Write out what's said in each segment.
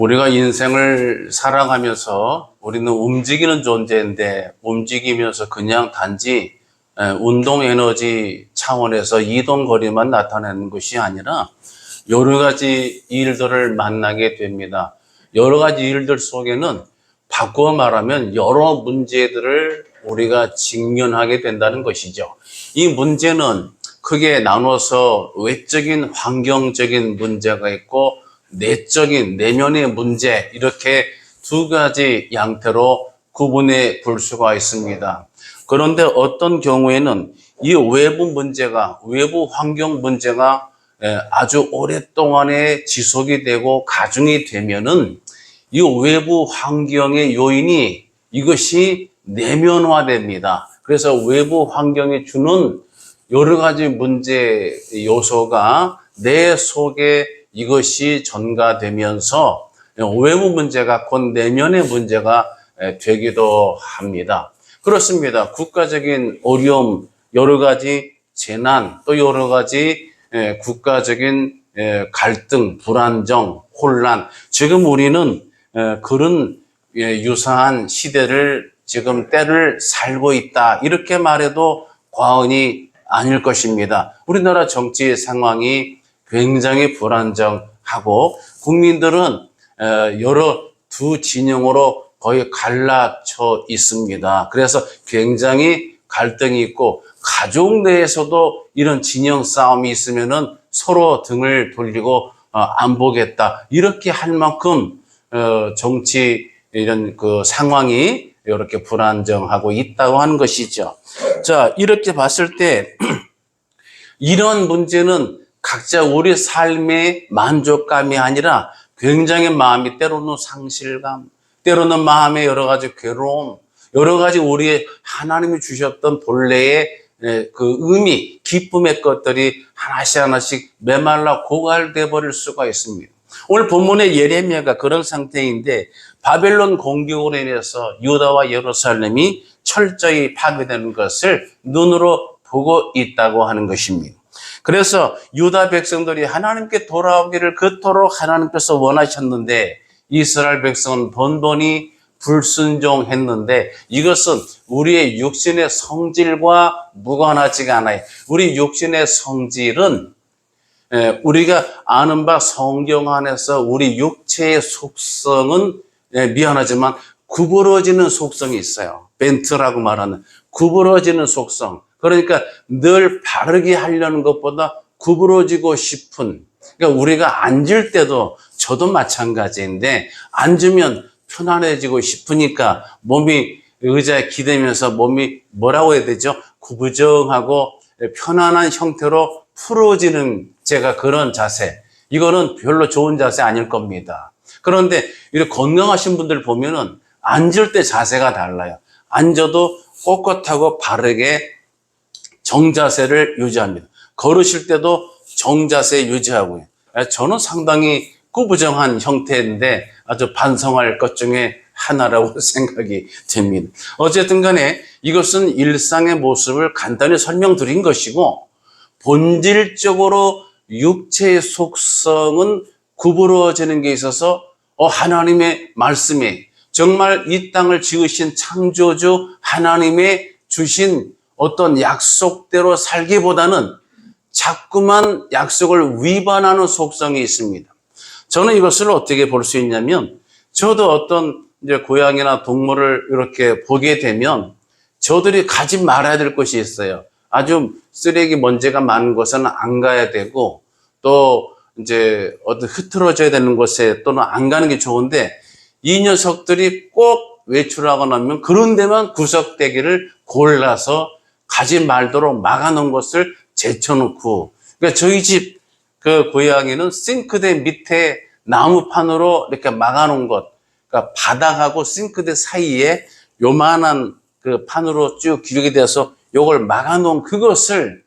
우리가 인생을 살아가면서 우리는 움직이는 존재인데 움직이면서 그냥 단지 운동 에너지 차원에서 이동거리만 나타내는 것이 아니라 여러 가지 일들을 만나게 됩니다. 여러 가지 일들 속에는 바꾸어 말하면 여러 문제들을 우리가 직면하게 된다는 것이죠. 이 문제는 크게 나눠서 외적인 환경적인 문제가 있고 내적인 내면의 문제, 이렇게 두 가지 양태로 구분해 볼 수가 있습니다. 그런데 어떤 경우에는 이 외부 문제가, 외부 환경 문제가 아주 오랫동안에 지속이 되고 가중이 되면은 이 외부 환경의 요인이 이것이 내면화됩니다. 그래서 외부 환경이 주는 여러 가지 문제 요소가 내 속에 이것이 전가되면서 외부 문제가 곧 내면의 문제가 되기도 합니다. 그렇습니다. 국가적인 어려움, 여러 가지 재난, 또 여러 가지 국가적인 갈등, 불안정, 혼란. 지금 우리는 그런 유사한 시대를 지금 때를 살고 있다. 이렇게 말해도 과언이 아닐 것입니다. 우리나라 정치 상황이 굉장히 불안정하고 국민들은 여러 두 진영으로 거의 갈라쳐 있습니다. 그래서 굉장히 갈등이 있고 가족 내에서도 이런 진영 싸움이 있으면은 서로 등을 돌리고 안 보겠다. 이렇게 할 만큼 정치 이런 그 상황이 이렇게 불안정하고 있다고 하는 것이죠. 자, 이렇게 봤을 때 이런 문제는 각자 우리 삶의 만족감이 아니라 굉장히 마음이 때로는 상실감, 때로는 마음의 여러 가지 괴로움, 여러 가지 우리의 하나님이 주셨던 본래의 그 의미, 기쁨의 것들이 하나씩 하나씩 메말라 고갈돼 버릴 수가 있습니다. 오늘 본문의 예레미야가 그런 상태인데 바벨론 공격으로 인해서 유다와 예루살렘이 철저히 파괴되는 것을 눈으로 보고 있다고 하는 것입니다. 그래서 유다 백성들이 하나님께 돌아오기를 그토록 하나님께서 원하셨는데 이스라엘 백성은 번번이 불순종했는데 이것은 우리의 육신의 성질과 무관하지가 않아요. 우리 육신의 성질은 우리가 아는 바 성경 안에서 우리 육체의 속성은 미안하지만 구부러지는 속성이 있어요. 벤트라고 말하는 구부러지는 속성. 그러니까 늘 바르게 하려는 것보다 구부러지고 싶은, 그러니까 우리가 앉을 때도 저도 마찬가지인데 앉으면 편안해지고 싶으니까 몸이 의자에 기대면서 몸이 뭐라고 해야 되죠? 구부정하고 편안한 형태로 풀어지는 제가 그런 자세. 이거는 별로 좋은 자세 아닐 겁니다. 그런데 이렇게 건강하신 분들 보면은 앉을 때 자세가 달라요. 앉아도 꼿꼿하고 바르게 정자세를 유지합니다. 걸으실 때도 정자세 유지하고요. 저는 상당히 구부정한 형태인데 아주 반성할 것 중에 하나라고 생각이 됩니다. 어쨌든 간에 이것은 일상의 모습을 간단히 설명드린 것이고 본질적으로 육체의 속성은 구부러지는 게 있어서 하나님의 말씀에 정말 이 땅을 지으신 창조주 하나님의 주신 어떤 약속대로 살기보다는 자꾸만 약속을 위반하는 속성이 있습니다. 저는 이것을 어떻게 볼 수 있냐면 저도 어떤 이제 고양이나 동물을 이렇게 보게 되면 저들이 가지 말아야 될 것이 있어요. 아주 쓰레기 먼지가 많은 곳은 안 가야 되고 또 이제 어떤 흐트러져야 되는 곳에 또는 안 가는 게 좋은데 이 녀석들이 꼭 외출하고 나면 그런 데만 구석대기를 골라서 가지 말도록 막아놓은 것을 제쳐놓고, 그러니까 저희 집 그 고양이는 싱크대 밑에 나무판으로 이렇게 막아놓은 것, 그러니까 바닥하고 싱크대 사이에 요만한 그 판으로 쭉 기르게 돼서 요걸 막아놓은 그것을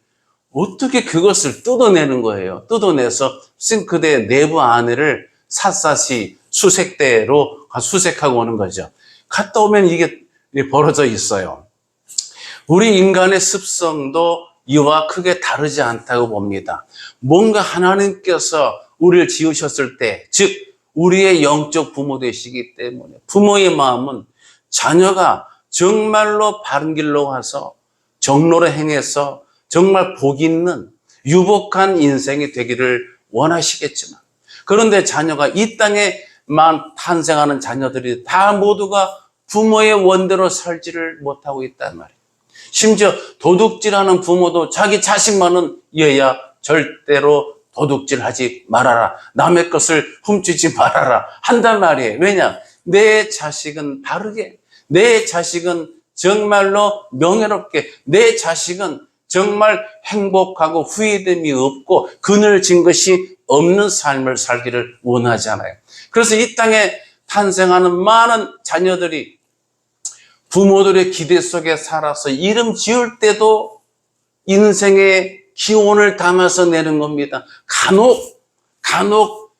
어떻게 그것을 뜯어내는 거예요. 뜯어내서 싱크대 내부 안에를 샅샅이 수색대로 수색하고 오는 거죠. 갔다 오면 이게 벌어져 있어요. 우리 인간의 습성도 이와 크게 다르지 않다고 봅니다. 뭔가 하나님께서 우리를 지으셨을 때, 즉 우리의 영적 부모 되시기 때문에 부모의 마음은 자녀가 정말로 바른 길로 가서 정로를 행해서 정말 복 있는 유복한 인생이 되기를 원하시겠지만, 그런데 자녀가 이 땅에만 탄생하는 자녀들이 다 모두가 부모의 원대로 살지를 못하고 있단 말이에요. 심지어 도둑질하는 부모도 자기 자식만은 얘야 절대로 도둑질하지 말아라, 남의 것을 훔치지 말아라 한단 말이에요. 왜냐? 내 자식은 바르게, 내 자식은 정말로 명예롭게, 내 자식은 정말 행복하고 후회됨이 없고 그늘진 것이 없는 삶을 살기를 원하잖아요. 그래서 이 땅에 탄생하는 많은 자녀들이 부모들의 기대 속에 살아서 이름 지을 때도 인생의 기원을 담아서 내는 겁니다. 간혹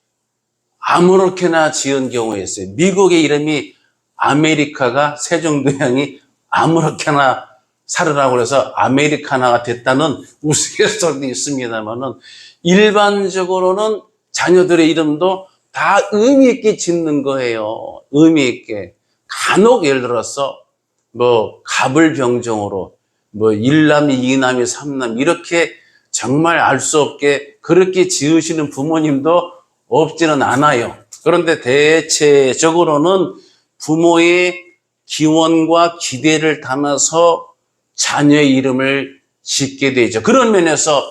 아무렇게나 지은 경우가 있어요. 미국의 이름이 아메리카가 세종대왕이 아무렇게나 살으라고 해서 아메리카나가 됐다는 우스갯소리도 있습니다만은, 일반적으로는 자녀들의 이름도 다 의미 있게 짓는 거예요. 의미 있게. 간혹 예를 들어서 갑을병정으로 1남이 2남이 3남 이렇게 정말 알 수 없게 그렇게 지으시는 부모님도 없지는 않아요. 그런데 대체적으로는 부모의 기원과 기대를 담아서 자녀의 이름을 짓게 되죠. 그런 면에서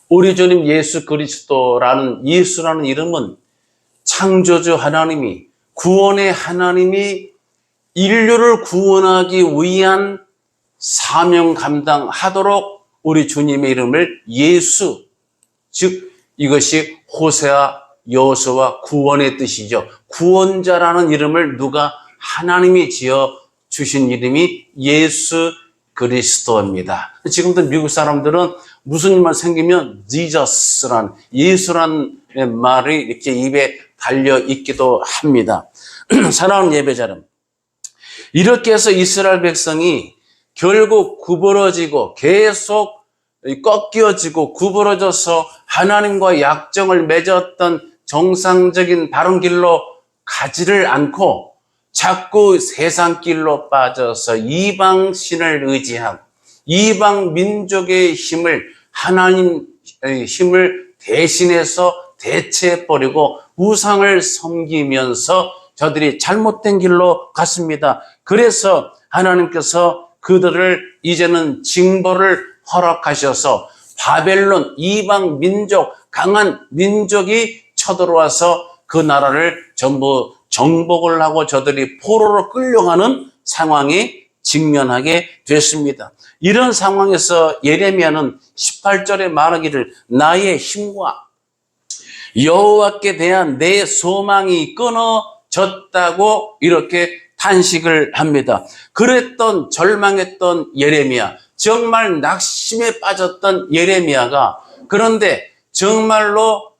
우리 주님 예수 그리스도라는 예수라는 이름은 창조주 하나님이, 구원의 하나님이 인류를 구원하기 위한 사명 감당하도록 우리 주님의 이름을 예수, 즉 이것이 호세아 여호수아 구원의 뜻이죠. 구원자라는 이름을 누가? 하나님이 지어 주신 이름이 예수 그리스도입니다. 지금도 미국 사람들은 무슨 일만 생기면 지저스란, 예수란 말이 이렇게 입에 달려 있기도 합니다. 사랑하는 예배 여러분, 이렇게 해서 이스라엘 백성이 결국 구부러지고 계속 꺾여지고 구부러져서 하나님과 약정을 맺었던 정상적인 바른 길로 가지를 않고 자꾸 세상 길로 빠져서 이방 신을 의지하고 이방 민족의 힘을, 하나님의 힘을 대신해서 대체해버리고 우상을 섬기면서 저들이 잘못된 길로 갔습니다. 그래서 하나님께서 그들을 이제는 징벌을 허락하셔서 바벨론, 이방 민족, 강한 민족이 쳐들어와서 그 나라를 전부 정복을 하고 저들이 포로로 끌려가는 상황에 직면하게 됐습니다. 이런 상황에서 예레미야는 18절에 말하기를 나의 힘과 여호와께 대한 내 소망이 끊어졌다고 이렇게 탄식을 합니다. 그랬던 절망했던 예레미야, 정말 낙심에 빠졌던 예레미야가, 그런데 정말로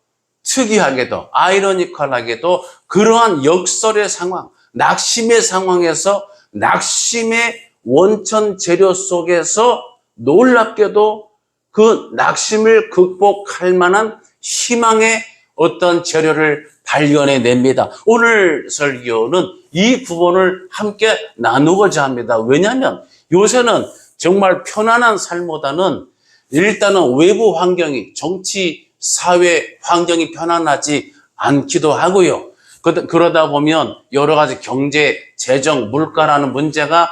특이하게도 아이러니컬하게도 그러한 역설의 상황, 낙심의 상황에서 낙심의 원천 재료 속에서 놀랍게도 그 낙심을 극복할 만한 희망의 어떤 재료를 발견해냅니다. 오늘 설교는 이 부분을 함께 나누고자 합니다. 왜냐하면 요새는 정말 편안한 삶보다는 일단은 외부 환경이, 정치, 사회 환경이 편안하지 않기도 하고요. 그러다 보면 여러 가지 경제, 재정, 물가라는 문제가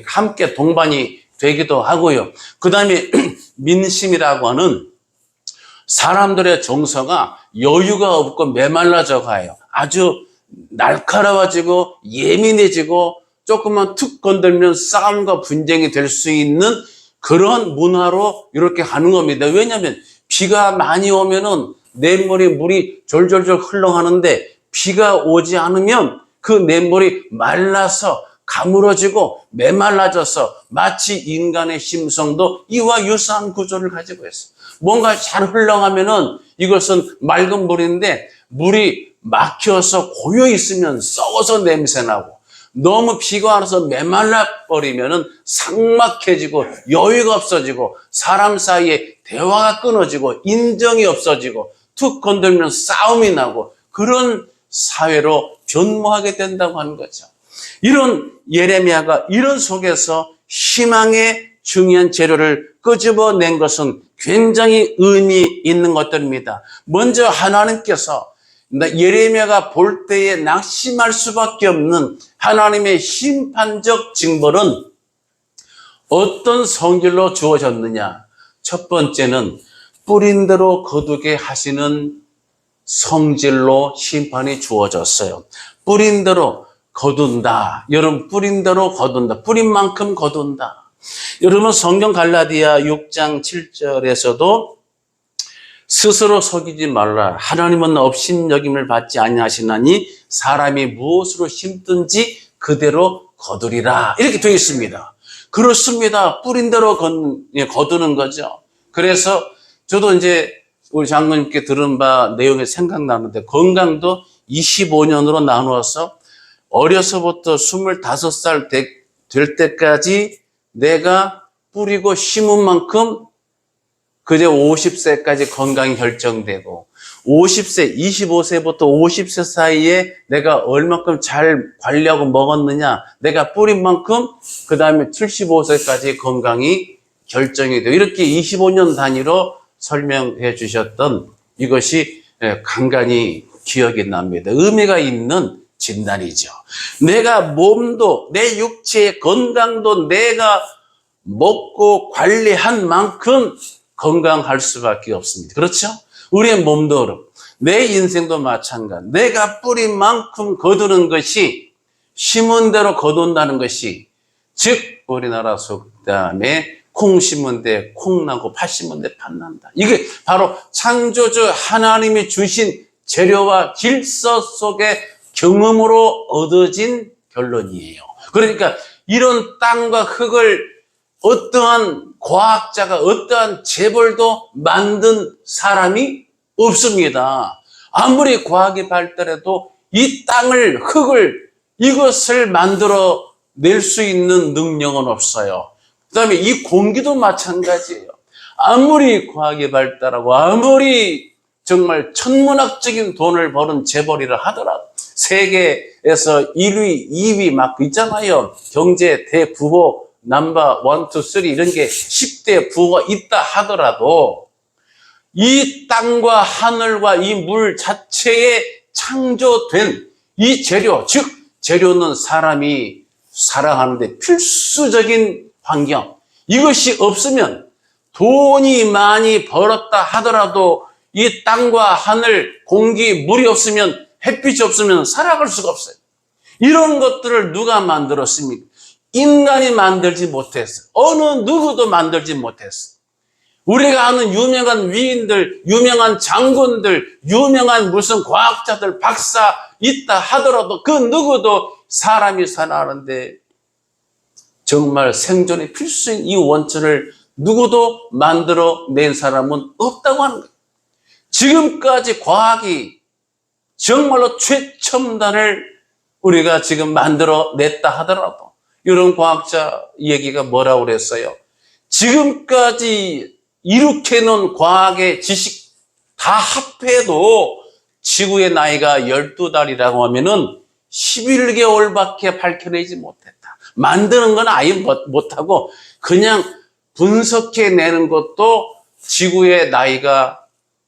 함께 동반이 되기도 하고요. 그 다음에 민심이라고 하는 사람들의 정서가 여유가 없고 메말라져 가요. 아주 날카로워지고 예민해지고 조금만 툭 건들면 싸움과 분쟁이 될 수 있는 그런 문화로 이렇게 가는 겁니다. 왜냐하면 비가 많이 오면은 냇물에 물이 졸졸졸 흘러가는데 비가 오지 않으면 그 냇물이 말라서 가물어지고 메말라져서 마치 인간의 심성도 이와 유사한 구조를 가지고 있어요. 뭔가 잘 흘러가면은 이것은 맑은 물인데 물이 막혀서 고여 있으면 썩어서 냄새나고, 너무 비가 와서 메말라 버리면은 삭막해지고 여유가 없어지고 사람 사이에 대화가 끊어지고 인정이 없어지고 툭 건들면 싸움이 나고 그런 사회로 변모하게 된다고 하는 거죠. 이런 예레미야가 이런 속에서 희망의 중요한 재료를 끄집어낸 것은 굉장히 의미 있는 것들입니다. 먼저 하나님께서 예레미야가 볼 때에 낙심할 수밖에 없는 하나님의 심판적 징벌은 어떤 성질로 주어졌느냐? 첫 번째는 뿌린 대로 거두게 하시는 성질로 심판이 주어졌어요. 뿌린 대로 거둔다. 여러분, 뿌린 대로 거둔다. 뿌린 만큼 거둔다. 여러분, 성경 갈라디아 6장 7절에서도 스스로 속이지 말라. 하나님은 업신여김을 받지 아니하시나니 사람이 무엇으로 심든지 그대로 거두리라. 이렇게 되어 있습니다. 그렇습니다. 뿌린 대로 거두는 거죠. 그래서 저도 이제 우리 장로님께 들은 바 내용이 생각나는데, 건강도 25년으로 나누어서 어려서부터 25살 될 때까지 내가 뿌리고 심은 만큼 그제 50세까지 건강이 결정되고, 50세, 25세부터 50세 사이에 내가 얼마큼 잘 관리하고 먹었느냐, 내가 뿌린 만큼 그 다음에 75세까지 건강이 결정이 돼요. 이렇게 25년 단위로 설명해 주셨던 이것이 간간히 기억이 납니다. 의미가 있는 진단이죠. 내가 몸도, 내 육체의 건강도 내가 먹고 관리한 만큼 건강할 수밖에 없습니다. 그렇죠? 우리의 몸도, 내 인생도 마찬가지. 내가 뿌린 만큼 거두는 것이, 심은 대로 거둔다는 것이, 즉 우리나라 속담에 콩 심은 데 콩 나고 팥 심은 데 팥 난다. 이게 바로 창조주 하나님이 주신 재료와 질서 속의 경험으로 얻어진 결론이에요. 그러니까 이런 땅과 흙을 어떠한 과학자가, 어떠한 재벌도 만든 사람이 없습니다. 아무리 과학이 발달해도 이 땅을, 흙을, 이것을 만들어 낼 수 있는 능력은 없어요. 그 다음에 이 공기도 마찬가지예요. 아무리 과학이 발달하고 아무리 정말 천문학적인 돈을 버는 재벌이라 하더라도, 세계에서 1위, 2위 막 있잖아요. 경제 대부호 넘버 1, 2, 3 이런 게 10대 부호가 있다 하더라도 이 땅과 하늘과 이 물 자체에 창조된 이 재료, 즉 재료는 사람이 살아가는데 필수적인 환경, 이것이 없으면 돈이 많이 벌었다 하더라도 이 땅과 하늘, 공기, 물이 없으면, 햇빛이 없으면 살아갈 수가 없어요. 이런 것들을 누가 만들었습니까? 인간이 만들지 못했어요. 어느 누구도 만들지 못했어요. 우리가 아는 유명한 위인들, 유명한 장군들, 유명한 무슨 과학자들, 박사 있다 하더라도 그 누구도 사람이 살아가는데 정말 생존의 필수인 이 원천을 누구도 만들어낸 사람은 없다고 하는 거예요. 지금까지 과학이 정말로 최첨단을 우리가 지금 만들어냈다 하더라도, 이런 과학자 얘기가 뭐라고 그랬어요? 지금까지 이룩해놓은 과학의 지식 다 합해도 지구의 나이가 12달이라고 하면은 11개월밖에 밝혀내지 못했다. 만드는 건 아예 못하고 그냥 분석해내는 것도 지구의 나이가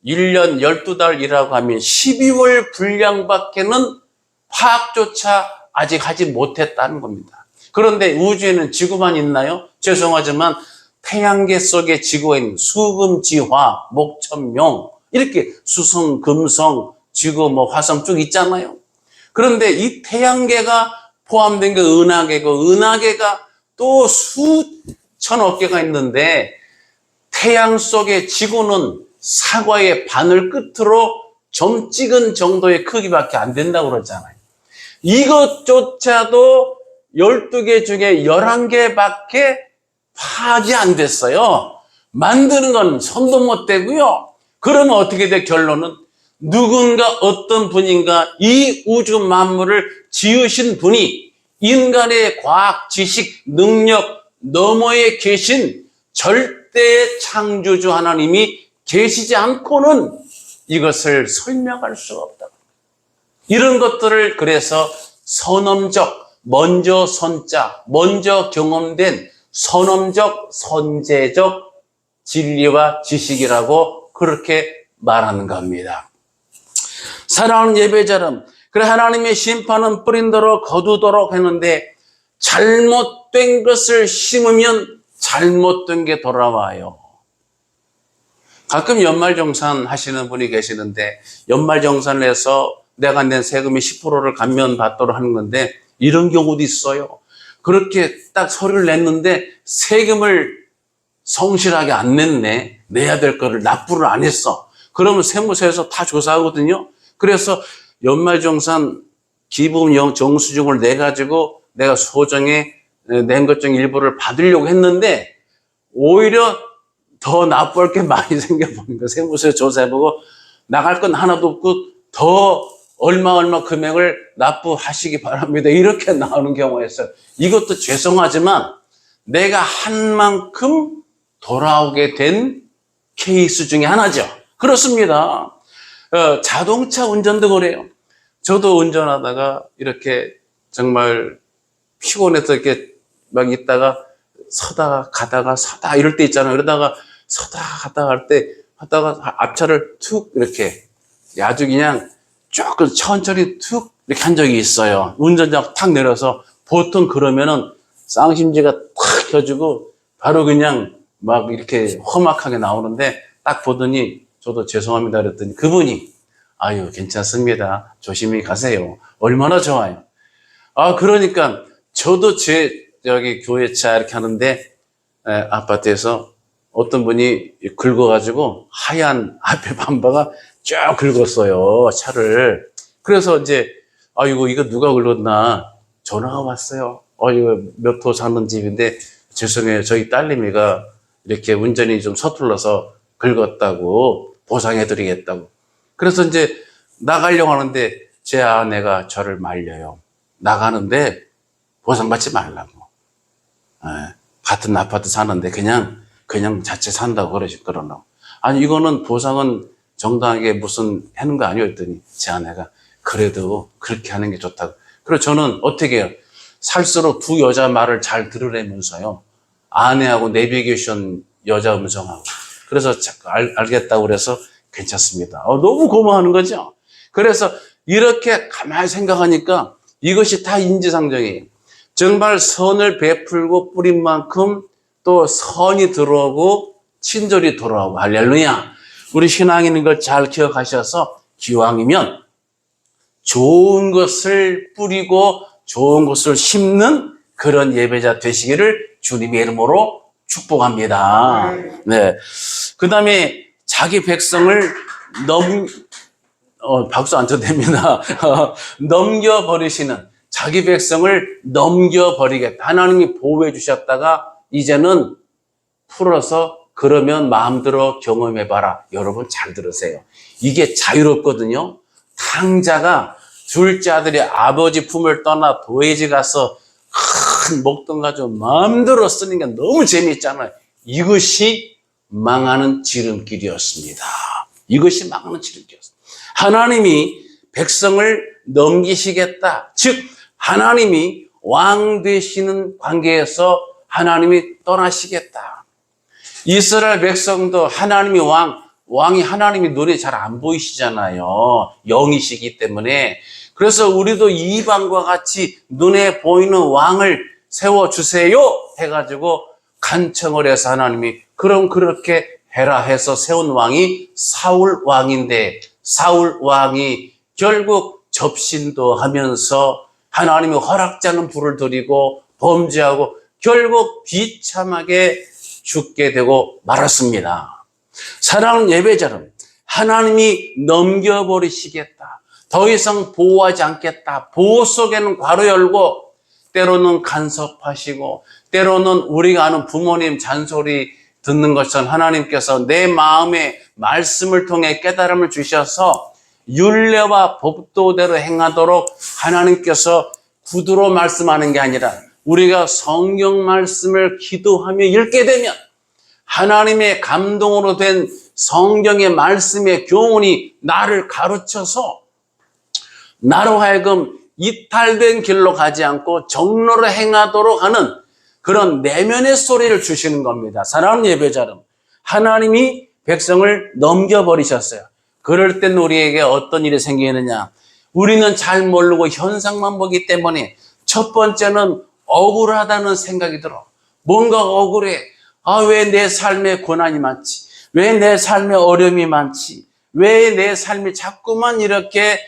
1년 12달이라고 하면 12월 분량밖에는 파악조차 아직 하지 못했다는 겁니다. 그런데 우주에는 지구만 있나요? 죄송하지만 태양계 속에 지구가 있는 수금지화, 목천명, 이렇게 수성, 금성, 지구, 화성 쭉 있잖아요. 그런데 이 태양계가 포함된 게 은하계고, 은하계가 또 수천억 개가 있는데, 태양 속의 지구는 사과의 바늘 끝으로 점 찍은 정도의 크기밖에 안 된다고 그러잖아요. 이것조차도 12개 중에 11개밖에 파악이 안 됐어요. 만드는 건 손도 못 대고요. 그러면 어떻게 돼? 결론은 누군가, 어떤 분인가 이 우주 만물을 지으신 분이 인간의 과학, 지식, 능력 너머에 계신 절대의 창조주 하나님이 계시지 않고는 이것을 설명할 수가 없다. 이런 것들을 그래서 선엄적, 먼저 선자, 먼저 경험된 선엄적, 선제적 진리와 지식이라고 그렇게 말하는 겁니다. 사랑하는 예배자름, 그래 하나님의 심판은 뿌린 대로 거두도록 했는데 잘못된 것을 심으면 잘못된 게 돌아와요. 가끔 연말정산 하시는 분이 계시는데 연말정산을 해서 내가 낸 세금의 10%를 감면받도록 하는 건데 이런 경우도 있어요. 그렇게 딱 서류를 냈는데 세금을 성실하게 안 냈네. 내야 될 거를 납부를 안 했어. 그러면 세무서에서 다 조사하거든요. 그래서 연말정산 기부금 정수증을 내가지고 내가 소정에 낸 것 중 일부를 받으려고 했는데 오히려 더 납부할 게 많이 생겨버린 거예요. 세무서에 조사해보고 나갈 건 하나도 없고 더 얼마 금액을 납부하시기 바랍니다. 이렇게 나오는 경우가 있어요. 이것도 죄송하지만 내가 한 만큼 돌아오게 된 케이스 중에 하나죠. 그렇습니다. 자동차 운전도 그래요. 저도 운전하다가 이렇게 정말 피곤해서 이렇게 막 있다가 서다가 가다가 서다 이럴 때 있잖아요. 그러다가 서다 가다가 할 때 하다가 앞차를 툭 이렇게 아주 그냥 조금 천천히 툭 이렇게 한 적이 있어요. 운전자 탁 내려서 보통 그러면은 쌍심지가 탁 켜지고 바로 그냥 막 이렇게 험악하게 나오는데 딱 보더니 저도 죄송합니다 그랬더니 그분이 아유 괜찮습니다. 조심히 가세요. 얼마나 좋아요. 그러니까 저도 여기 교회차 이렇게 하는데 아파트에서 어떤 분이 긁어가지고 하얀 앞에 밤바가 쭉 긁었어요. 차를. 그래서 이제 이거 누가 긁었나 전화가 왔어요. 이거 몇 호 사는 집인데 죄송해요. 저희 딸내미가 이렇게 운전이 좀 서툴러서 긁었다고 보상해드리겠다고. 그래서 이제 나가려고 하는데 제 아내가 저를 말려요. 나가는데 보상받지 말라고. 같은 아파트 사는데 그냥 자체 산다고 그러라고. 아니 이거는 보상은 정당하게 무슨 하는 거 아니에요 했더니 제 아내가 그래도 그렇게 하는 게 좋다고. 그래서 저는 어떻게 해요? 살수록 두 여자 말을 잘 들으려면서요. 아내하고 내비게이션 여자 음성하고. 그래서 알겠다고 그래서 괜찮습니다. 너무 고마워하는 거죠. 그래서 이렇게 가만히 생각하니까 이것이 다 인지상정이에요. 정말 선을 베풀고 뿌린 만큼 또 선이 들어오고 친절이 돌아오고 할렐루야. 우리 신앙인인 걸 잘 기억하셔서 기왕이면 좋은 것을 뿌리고 좋은 것을 심는 그런 예배자 되시기를 주님의 이름으로 축복합니다. 네. 그 다음에 자기 백성을 박수 안 쳐도 됩니다. 넘겨버리시는 자기 백성을 넘겨버리겠다. 하나님이 보호해 주셨다가 이제는 풀어서 그러면 마음대로 경험해봐라. 여러분 잘 들으세요. 이게 자유롭거든요. 탕자가 둘째 아들이 아버지 품을 떠나 도해지 가서 큰 목동 가지고 마음대로 쓰는 게 너무 재미있잖아요. 이것이 망하는 지름길이었습니다. 이것이 망하는 지름길이었습니다. 하나님이 백성을 넘기시겠다. 즉 하나님이 왕 되시는 관계에서 하나님이 떠나시겠다. 이스라엘 백성도 하나님이 왕이 하나님이 눈에 잘 안 보이시잖아요. 영이시기 때문에. 그래서 우리도 이방과 같이 눈에 보이는 왕을 세워주세요 해가지고 간청을 해서 하나님이 그럼 그렇게 해라 해서 세운 왕이 사울 왕인데 사울 왕이 결국 접신도 하면서 하나님이 허락지 않은 불을 들이고 범죄하고 결국 비참하게 죽게 되고 말았습니다. 사랑하는 예배자는 하나님이 넘겨버리시겠다. 더 이상 보호하지 않겠다. 보호 속에는 괄호 열고 때로는 간섭하시고 때로는 우리가 아는 부모님 잔소리 듣는 것처럼 하나님께서 내 마음에 말씀을 통해 깨달음을 주셔서 율례와 법도대로 행하도록 하나님께서 구두로 말씀하는 게 아니라 우리가 성경 말씀을 기도하며 읽게 되면 하나님의 감동으로 된 성경의 말씀의 교훈이 나를 가르쳐서 나로 하여금 이탈된 길로 가지 않고 정로로 행하도록 하는 그런 내면의 소리를 주시는 겁니다. 사랑하는 예배자 여러분, 하나님이 백성을 넘겨버리셨어요. 그럴 땐 우리에게 어떤 일이 생기느냐? 우리는 잘 모르고 현상만 보기 때문에 첫 번째는 억울하다는 생각이 들어. 뭔가 억울해. 왜 내 삶에 고난이 많지? 왜 내 삶에 어려움이 많지? 왜 내 삶이 자꾸만 이렇게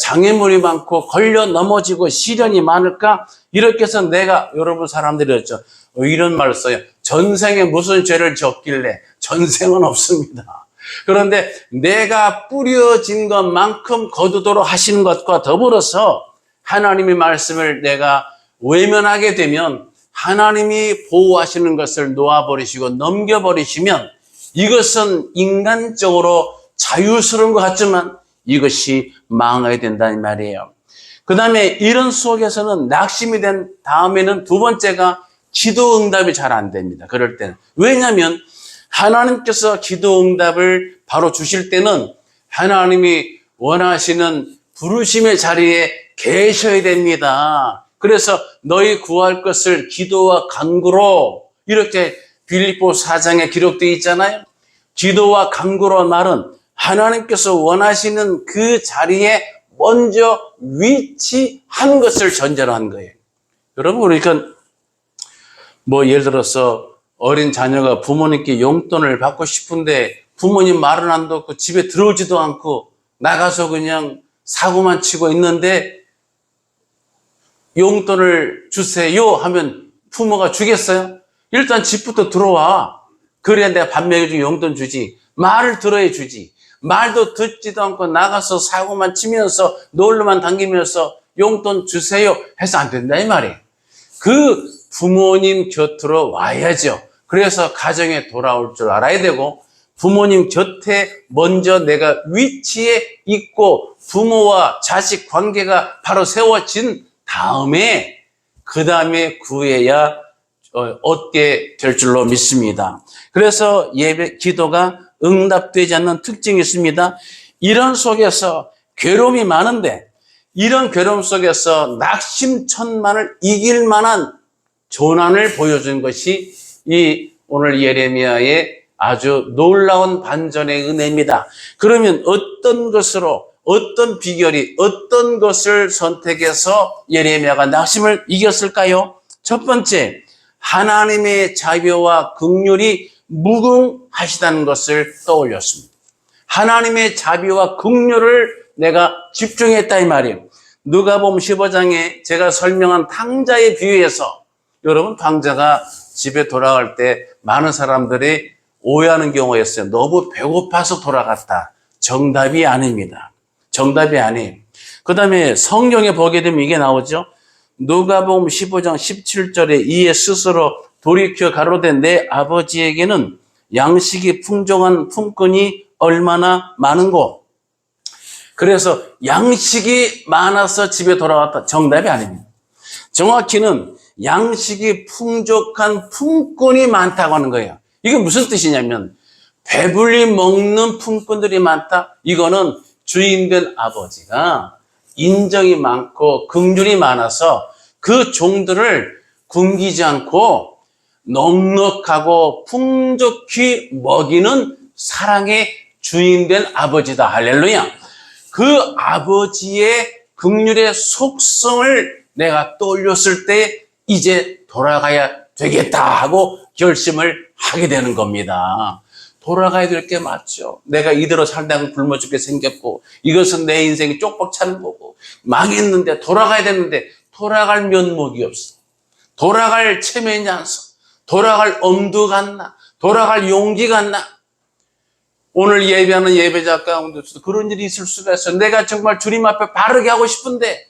장애물이 많고 걸려 넘어지고 시련이 많을까? 이렇게 해서 내가, 여러분 사람들이었죠. 이런 말을 써요. 전생에 무슨 죄를 졌길래? 전생은 없습니다. 그런데 내가 뿌려진 것만큼 거두도록 하시는 것과 더불어서 하나님의 말씀을 내가 외면하게 되면 하나님이 보호하시는 것을 놓아버리시고 넘겨버리시면 이것은 인간적으로 자유스러운 것 같지만 이것이 망하게 된다는 말이에요. 그 다음에 이런 속에서는 낙심이 된 다음에는 두 번째가 기도 응답이 잘 안 됩니다. 그럴 때는. 왜냐하면 하나님께서 기도 응답을 바로 주실 때는 하나님이 원하시는 부르심의 자리에 계셔야 됩니다. 그래서 너희 구할 것을 기도와 간구로, 이렇게 빌립보 4장에 기록되어 있잖아요. 기도와 간구로 말은 하나님께서 원하시는 그 자리에 먼저 위치한 것을 전제로 한 거예요. 여러분, 그러니까 예를 들어서 어린 자녀가 부모님께 용돈을 받고 싶은데 부모님 말은 안 듣고 집에 들어오지도 않고 나가서 그냥 사고만 치고 있는데 용돈을 주세요 하면 부모가 주겠어요? 일단 집부터 들어와. 그래야 내가 밥 먹여주고 용돈 주지. 말을 들어야 주지. 말도 듣지도 않고 나가서 사고만 치면서 놀러만 다니면서 용돈 주세요 해서 안 된다 이 말이에요. 그 부모님 곁으로 와야죠. 그래서 가정에 돌아올 줄 알아야 되고 부모님 곁에 먼저 내가 위치에 있고 부모와 자식 관계가 바로 세워진 다음에 그 다음에 구해야 얻게 될 줄로 믿습니다. 그래서 예배 기도가 응답되지 않는 특징이 있습니다. 이런 속에서 괴로움이 많은데 이런 괴로움 속에서 낙심천만을 이길 만한 조난을 보여준 것이 이 오늘 예레미야의 아주 놀라운 반전의 은혜입니다. 그러면 어떤 것으로, 어떤 비결이, 어떤 것을 선택해서 예레미야가 낙심을 이겼을까요? 첫 번째, 하나님의 자비와 긍휼이 무궁하시다는 것을 떠올렸습니다. 하나님의 자비와 긍휼을 내가 집중했다 이 말이에요. 누가복음 15장에 제가 설명한 탕자의 비유에서 여러분 탕자가 집에 돌아갈 때 많은 사람들이 오해하는 경우가 있어요. 너무 배고파서 돌아갔다. 정답이 아닙니다. 정답이 아니에요. 그 다음에 성경에 보게 되면 이게 나오죠. 누가복음 15장 17절에 이에 스스로 돌이켜 가로되 내 아버지에게는 양식이 풍족한 품꾼이 얼마나 많은고. 그래서 양식이 많아서 집에 돌아왔다. 정답이 아닙니다. 정확히는 양식이 풍족한 품꾼이 많다고 하는 거예요. 이게 무슨 뜻이냐면 배불리 먹는 품꾼들이 많다. 이거는 주인된 아버지가 인정이 많고 긍휼이 많아서 그 종들을 굶기지 않고 넉넉하고 풍족히 먹이는 사랑의 주인된 아버지다. 할렐루야. 그 아버지의 긍휼의 속성을 내가 떠올렸을 때 이제 돌아가야 되겠다 하고 결심을 하게 되는 겁니다. 돌아가야 될 게 맞죠. 내가 이대로 살다가 굶어 죽게 생겼고 이것은 내 인생이 쪽박 차는 거고 망했는데 돌아가야 되는데 돌아갈 면목이 없어. 돌아갈 체면이 안 서. 돌아갈 엄두가 안 나. 돌아갈 용기가 안 나. 오늘 예배하는 예배자 가운데서도 그런 일이 있을 수가 있어요. 내가 정말 주님 앞에 바르게 하고 싶은데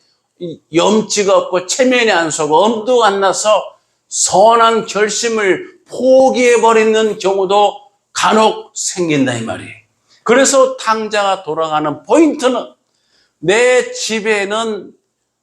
염치가 없고 체면이 안 서고 엄두가 안 나서 선한 결심을 포기해버리는 경우도 간혹 생긴다 이 말이에요. 그래서 탕자가 돌아가는 포인트는 내 집에는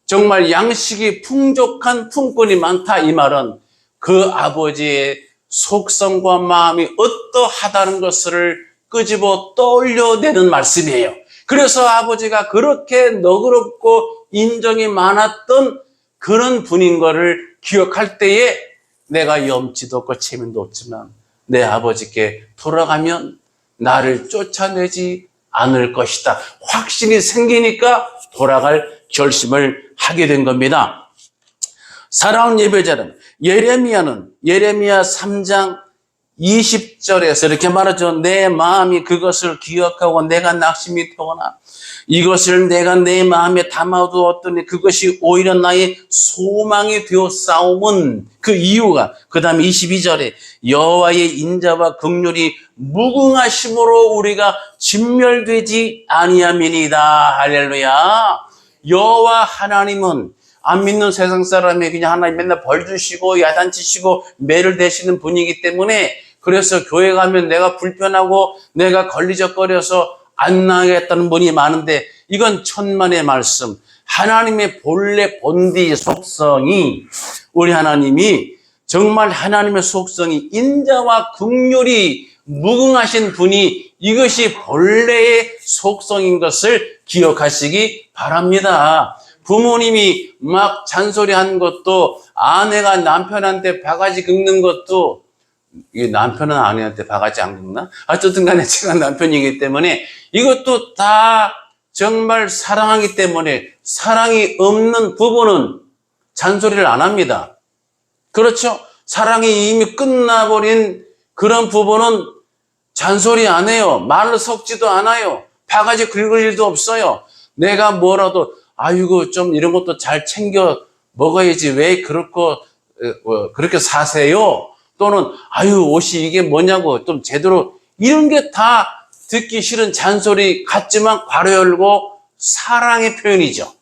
정말 양식이 풍족한 품꾼이 많다 이 말은 그 아버지의 속성과 마음이 어떠하다는 것을 끄집어 떠올려내는 말씀이에요. 그래서 아버지가 그렇게 너그럽고 인정이 많았던 그런 분인 거를 기억할 때에 내가 염치도 없고 체면도 없지만 내 아버지께 돌아가면 나를 쫓아내지 않을 것이다. 확신이 생기니까 돌아갈 결심을 하게 된 겁니다. 사랑하는 예배자 여러분, 예레미야 3장 20절에서 이렇게 말하죠. 내 마음이 그것을 기억하고 내가 낙심이 되거나 이것을 내가 내 마음에 담아두었더니 그것이 오히려 나의 소망이 되어 싸움은 그 이유가, 그 다음에 22절에 여호와의 인자와 긍휼이 무궁하심으로 우리가 진멸되지 아니함이니이다. 할렐루야. 여호와 하나님은 안 믿는 세상 사람이 그냥 하나님 맨날 벌 주시고 야단치시고 매를 대시는 분이기 때문에, 그래서 교회 가면 내가 불편하고 내가 걸리적거려서 안 나가겠다는 분이 많은데, 이건 천만의 말씀. 하나님의 본래 본디 속성이, 우리 하나님이 정말 하나님의 속성이 인자와 긍휼이 무궁하신 분이 이것이 본래의 속성인 것을 기억하시기 바랍니다. 부모님이 막 잔소리한 것도, 아내가 남편한테 바가지 긁는 것도, 이 남편은 아내한테 바가지 안 긁나? 어쨌든 간에 제가 남편이기 때문에 이것도 다 정말 사랑하기 때문에, 사랑이 없는 부부는 잔소리를 안 합니다. 그렇죠? 사랑이 이미 끝나버린 그런 부부는 잔소리 안 해요. 말을 섞지도 않아요. 바가지 긁을 일도 없어요. 내가 뭐라도 아이고 좀 이런 것도 잘 챙겨 먹어야지 왜 그렇게 사세요? 또는 아유 옷이 이게 뭐냐고 좀 제대로, 이런 게 다 듣기 싫은 잔소리 같지만 괄호 열고 사랑의 표현이죠.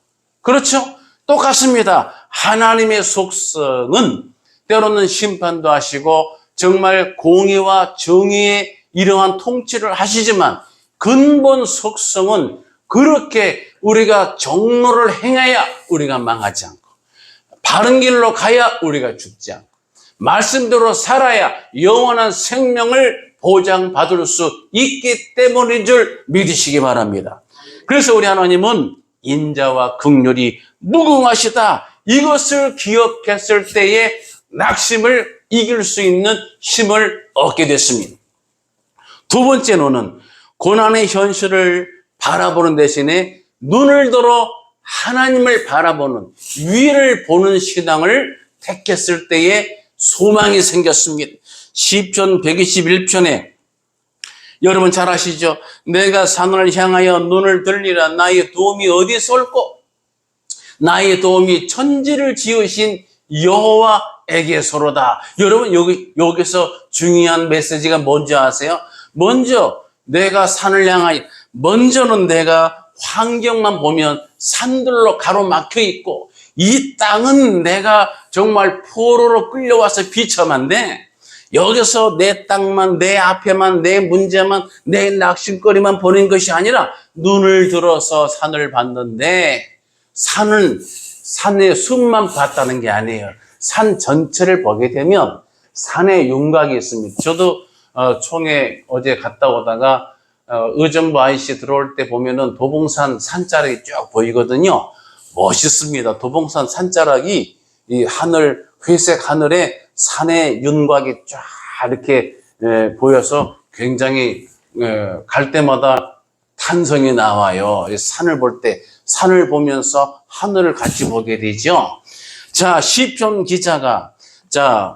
그렇죠? 똑같습니다. 하나님의 속성은 때로는 심판도 하시고 정말 공의와 정의의 이러한 통치를 하시지만 근본 속성은 그렇게 우리가 정로를 행해야 우리가 망하지 않고, 바른 길로 가야 우리가 죽지 않고, 말씀대로 살아야 영원한 생명을 보장받을 수 있기 때문인 줄 믿으시기 바랍니다. 그래서 우리 하나님은 인자와 긍휼이 무궁하시다, 이것을 기억했을 때에 낙심을 이길 수 있는 힘을 얻게 됐습니다. 두 번째로는 고난의 현실을 바라보는 대신에 눈을 들어 하나님을 바라보는, 위를 보는 신앙을 택했을 때에 소망이 생겼습니다. 시편 121편에 여러분 잘 아시죠? 내가 산을 향하여 눈을 들리라. 나의 도움이 어디서 올꼬? 나의 도움이 천지를 지으신 여호와에게서로다. 여러분 여기서 중요한 메시지가 뭔지 아세요? 먼저 내가 산을 향하여, 먼저는 내가 환경만 보면 산들로 가로막혀 있고 이 땅은 내가 정말 포로로 끌려와서 비참한데, 여기서 내 땅만, 내 앞에만, 내 문제만, 내 낙심거리만 보는 것이 아니라 눈을 들어서 산을 봤는데, 산은 산의 숲만 봤다는 게 아니에요. 산 전체를 보게 되면 산에 윤곽이 있습니다. 저도 총회 어제 갔다 오다가 의정부 IC 들어올 때 보면은 도봉산 산자락이 쭉 보이거든요. 멋있습니다. 도봉산 산자락이 이 하늘, 회색 하늘에 산의 윤곽이 쫙 이렇게 보여서 굉장히 갈 때마다 탄성이 나와요. 산을 볼 때, 산을 보면서 하늘을 같이 보게 되죠. 자, 시편 기자가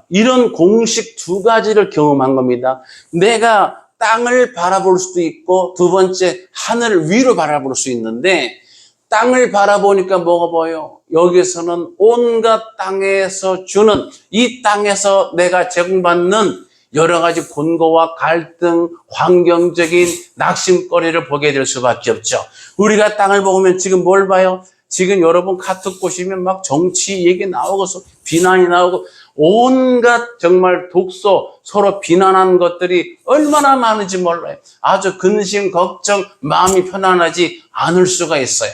이런 공식 두 가지를 경험한 겁니다. 내가 땅을 바라볼 수도 있고, 두 번째 하늘을 위로 바라볼 수 있는데, 땅을 바라보니까 뭐가 보여요? 여기서는 온갖 땅에서 주는, 이 땅에서 내가 제공받는 여러 가지 곤고와 갈등, 환경적인 낙심거리를 보게 될 수밖에 없죠. 우리가 땅을 보면 지금 뭘 봐요? 지금 여러분 카톡 보시면 막 정치 얘기 나오고 비난이 나오고 온갖 정말 독소, 서로 비난한 것들이 얼마나 많은지 몰라요. 아주 근심, 걱정, 마음이 편안하지 않을 수가 있어요.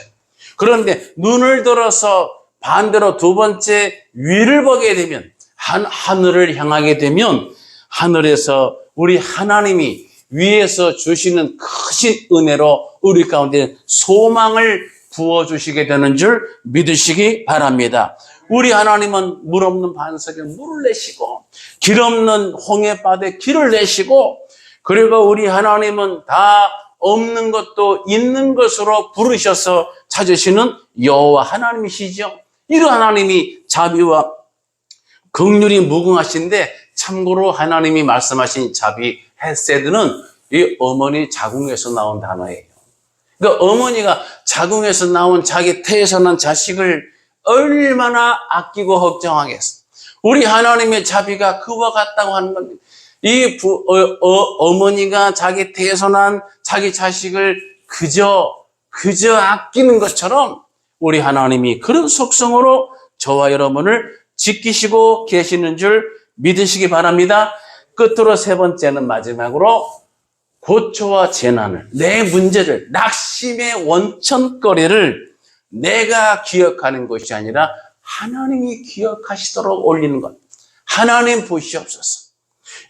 그런데 눈을 들어서 반대로 두 번째 위를 보게 되면, 하늘을 향하게 되면 하늘에서 우리 하나님이 위에서 주시는 크신 은혜로 우리 가운데 소망을 부어주시게 되는 줄 믿으시기 바랍니다. 우리 하나님은 물 없는 반석에 물을 내시고 길 없는 홍해바다에 길을 내시고, 그리고 우리 하나님은 다 없는 것도 있는 것으로 부르셔서 찾으시는 여호와 하나님이시죠. 이런 하나님이 자비와 긍휼이 무궁하신데, 참고로 하나님이 말씀하신 자비 헤세드는 이 어머니 자궁에서 나온 단어예요. 그러니까 어머니가 자궁에서 나온 자기 태에서 난 자식을 얼마나 아끼고 걱정하겠어. 우리 하나님의 자비가 그와 같다고 하는 겁니다. 이 어머니가 자기 태에서 난 자기 자식을 그저 아끼는 것처럼 우리 하나님이 그런 속성으로 저와 여러분을 지키시고 계시는 줄 믿으시기 바랍니다. 끝으로 세 번째는 마지막으로 고초와 재난을, 내 문제를, 낙심의 원천거리를 내가 기억하는 것이 아니라 하나님이 기억하시도록 올리는 것. 하나님 보시옵소서.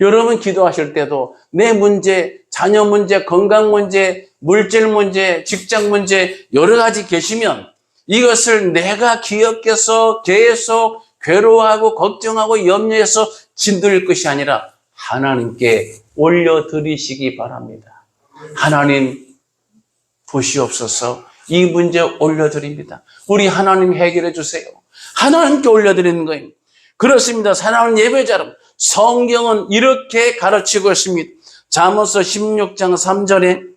여러분 기도하실 때도 내 문제, 자녀 문제, 건강 문제, 물질 문제, 직장 문제 여러 가지 계시면 이것을 내가 기억해서 계속 괴로워하고 걱정하고 염려해서 짓눌 것이 아니라 하나님께 올려드리시기 바랍니다. 하나님 보시옵소서. 이 문제 올려드립니다. 우리 하나님 해결해 주세요. 하나님께 올려드리는 거예요. 그렇습니다. 사랑하는 예배자 여러분, 성경은 이렇게 가르치고 있습니다. 잠언서 16장 3절에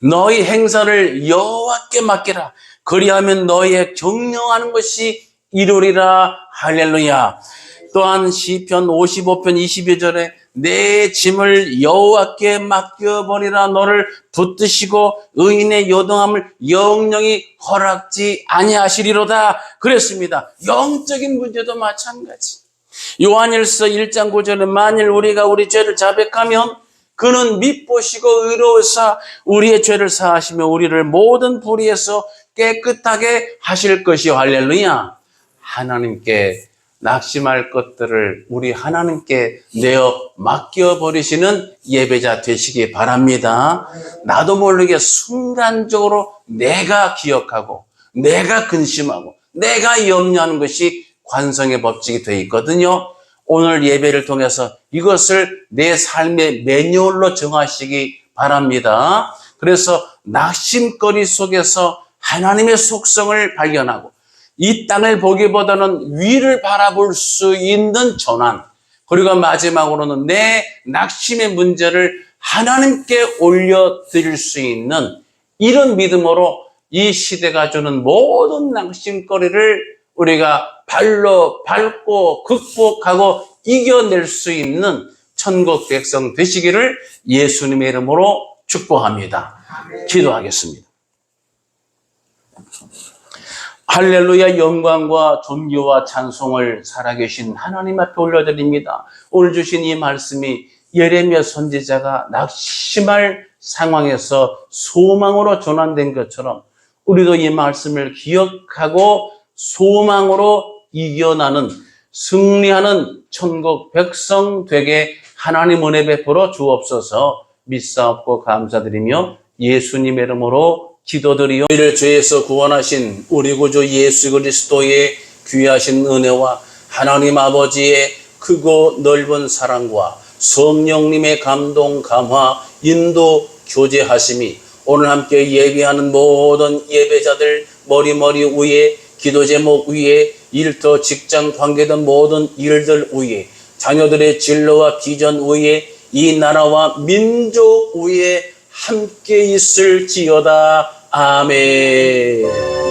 너희 행사를 여호와께 맡기라. 그리하면 너희의 경영하는 것이 이루리라. 할렐루야. 또한 시편 55편 22절에 내 짐을 여호와께 맡겨버리라. 너를 붙드시고 의인의 요동함을 영영히 허락지 아니하시리로다. 그랬습니다. 영적인 문제도 마찬가지. 요한일서 1장 9절에 만일 우리가 우리 죄를 자백하면 그는 밉보시고 의로우사 우리의 죄를 사하시며 우리를 모든 불의에서 깨끗하게 하실 것이요. 할렐루야. 하나님께 낙심할 것들을 우리 하나님께 내어 맡겨버리시는 예배자 되시기 바랍니다. 나도 모르게 순간적으로 내가 기억하고 내가 근심하고 내가 염려하는 것이 관성의 법칙이 되어 있거든요. 오늘 예배를 통해서 이것을 내 삶의 매뉴얼로 정하시기 바랍니다. 그래서 낙심거리 속에서 하나님의 속성을 발견하고 이 땅을 보기보다는 위를 바라볼 수 있는 전환, 그리고 마지막으로는 내 낙심의 문제를 하나님께 올려드릴 수 있는 이런 믿음으로 이 시대가 주는 모든 낙심거리를 우리가 발로 밟고 극복하고 이겨낼 수 있는 천국 백성 되시기를 예수님의 이름으로 축복합니다. 기도하겠습니다. 할렐루야. 영광과 존귀와 찬송을 살아계신 하나님 앞에 올려드립니다. 오늘 주신 이 말씀이 예레미야 선지자가 낙심할 상황에서 소망으로 전환된 것처럼 우리도 이 말씀을 기억하고 소망으로 이겨나는 승리하는 천국 백성 되게 하나님 은혜 베풀어 주옵소서. 믿사옵고 감사드리며 예수님의 이름으로 기도드리오. 우리를 죄에서 구원하신 우리 구주 예수 그리스도의 귀하신 은혜와 하나님 아버지의 크고 넓은 사랑과 성령님의 감동, 감화, 인도, 교제하심이 오늘 함께 예배하는 모든 예배자들 머리 위에, 기도 제목 위에, 일터, 직장, 관계된 모든 일들 위에, 자녀들의 진로와 비전 위에, 이 나라와 민족 위에 함께 있을지어다. 아멘.